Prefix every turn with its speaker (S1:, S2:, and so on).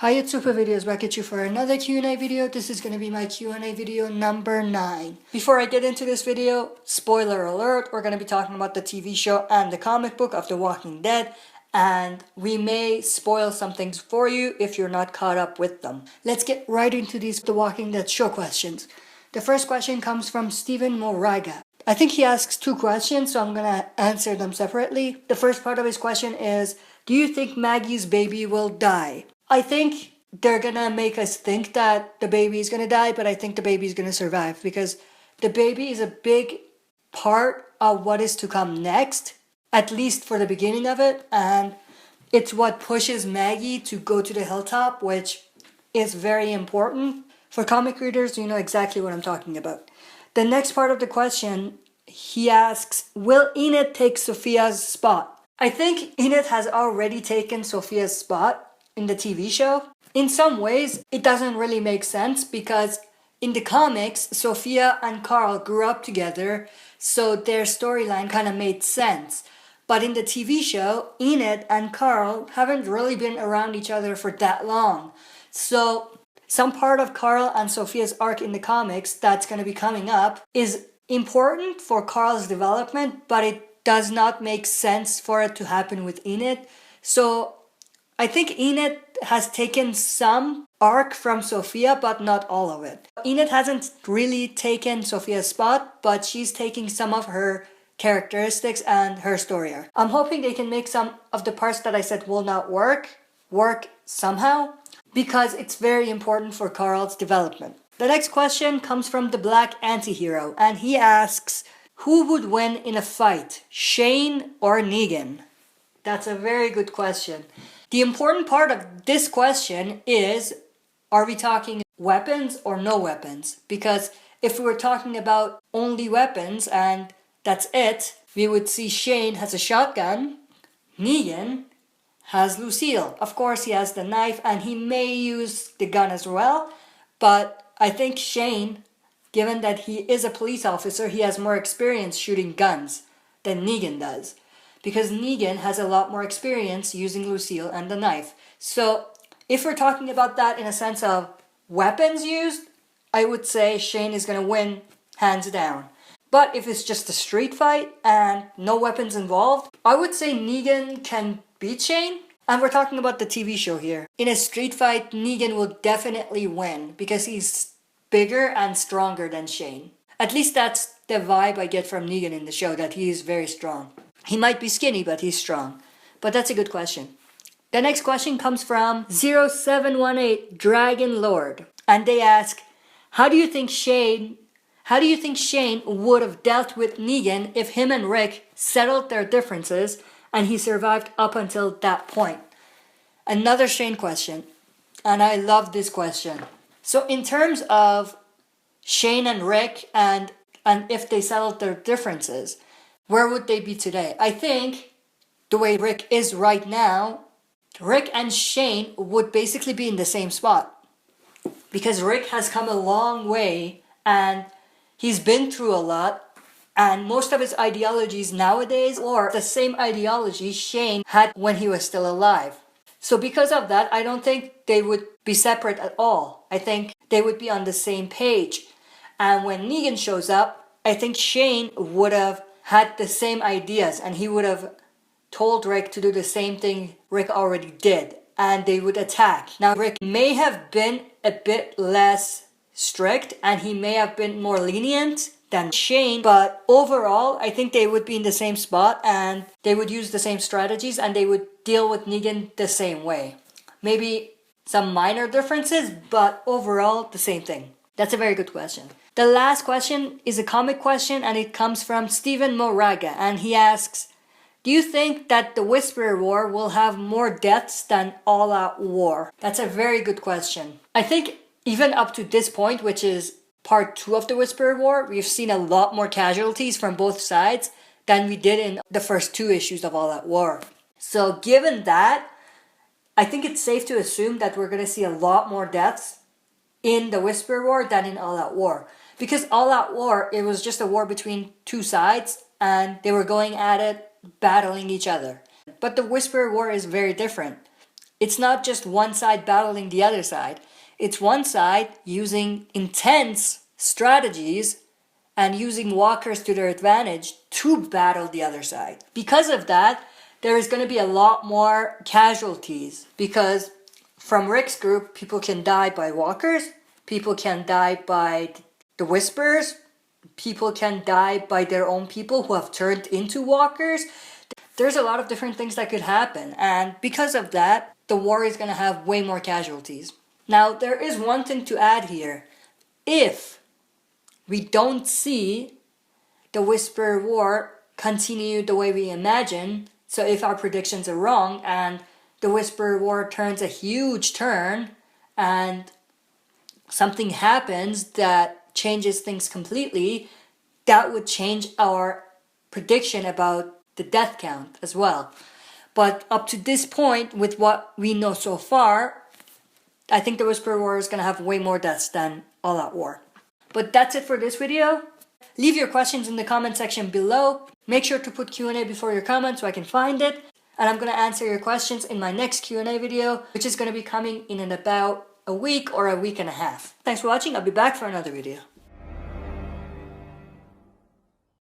S1: Hi, it's TWD back at you for another Q&A video. This is going to be my Q&A video number 9. Before I get into this video, spoiler alert, we're going to be talking about the TV show and the comic book of The Walking Dead, and we may spoil some things for you if you're not caught up with them. Let's get right into these The Walking Dead show questions. The first question comes from Stephen Moraga. I think he asks 2 questions, so I'm going to answer them separately. The first part of his question is, do you think Maggie's baby will die? I think they're gonna make us think that the baby is gonna die, but I think the baby is gonna survive because the baby is a big part of what is to come next, at least for the beginning of it, and it's what pushes Maggie to go to the hilltop, which is very important. For comic readers, you know exactly what I'm talking about. The next part of the question, he asks, will Enid take Sophia's spot? I think Enid has already taken Sophia's spot in the TV show. In some ways, it doesn't really make sense because in the comics, Sophia and Carl grew up together, so their storyline kind of made sense. But in the TV show, Enid and Carl haven't really been around each other for that long. So some part of Carl and Sophia's arc in the comics that's going to be coming up is important for Carl's development, but it does not make sense for it to happen with Enid. So I think Enid has taken some arc from Sophia, but not all of it. Enid hasn't really taken Sophia's spot, but she's taking some of her characteristics and her story arc. I'm hoping they can make some of the parts that I said will not work somehow, because it's very important for Carl's development. The next question comes from TheBlackAntihero, and he asks, who would win in a fight, Shane or Negan? That's a very good question. The important part of this question is, are we talking weapons or no weapons? Because if we were talking about only weapons and that's it, we would see Shane has a shotgun, Negan has Lucille. Of course, he has the knife and he may use the gun as well, but I think Shane, given that he is a police officer, he has more experience shooting guns than Negan does. Because Negan has a lot more experience using Lucille and the knife. So if we're talking about that in a sense of weapons used, I would say Shane is going to win hands down. But if it's just a street fight and no weapons involved, I would say Negan can beat Shane. And we're talking about the TV show here. In a street fight, Negan will definitely win because he's bigger and stronger than Shane. At least that's the vibe I get from Negan in the show, that he is very strong. He might be skinny, but he's strong. But that's a good question. The next question comes from 0718 Dragon Lord. And they ask, how do you think Shane would have dealt with Negan if him and Rick settled their differences and he survived up until that point? Another Shane question. And I love this question. So in terms of Shane and Rick and if they settled their differences, where would they be today? I think the way Rick is right now, Rick and Shane would basically be in the same spot. Because Rick has come a long way and he's been through a lot. And most of his ideologies nowadays are the same ideology Shane had when he was still alive. So because of that, I don't think they would be separate at all. I think they would be on the same page. And when Negan shows up, I think Shane would have had the same ideas and he would have told Rick to do the same thing Rick already did and they would attack. Now Rick may have been a bit less strict and he may have been more lenient than Shane, but overall I think they would be in the same spot and they would use the same strategies and they would deal with Negan the same way. Maybe some minor differences, but overall the same thing. That's a very good question. The last question is a comic question and it comes from Stephen Moraga and he asks, do you think that the Whisperer War will have more deaths than All Out War? That's a very good question. I think even up to this point, which is part 2 of the Whisperer War, we've seen a lot more casualties from both sides than we did in the first 2 issues of All Out War. So given that, I think it's safe to assume that we're going to see a lot more deaths in the Whisperer War than in All Out War. Because All Out War, it was just a war between 2 sides and they were going at it, battling each other. But the Whisperer War is very different. it's not just one side battling the other side. It's one side using intense strategies and using walkers to their advantage to battle the other side. Because of that, there is going to be a lot more casualties, because from Rick's group, people can die by walkers, people can die by the Whisperers, people can die by their own people who have turned into walkers. There's a lot of different things that could happen, and because of that, the war is going to have way more casualties. Now, there is one thing to add here. If we don't see the Whisper War continue the way we imagine, so if our predictions are wrong and the Whisper War turns a huge turn and something happens that changes things completely, that would change our prediction about the death count as well. But up to this point, with what we know so far, I think the Whisper War is going to have way more deaths than All Out War. But that's it for this video. Leave your questions in the comment section below. Make sure to put Q&A before your comment so I can find it. And I'm going to answer your questions in my next Q&A video, which is going to be coming in about a week or a week and a half. Thanks for watching. I'll be back for another video.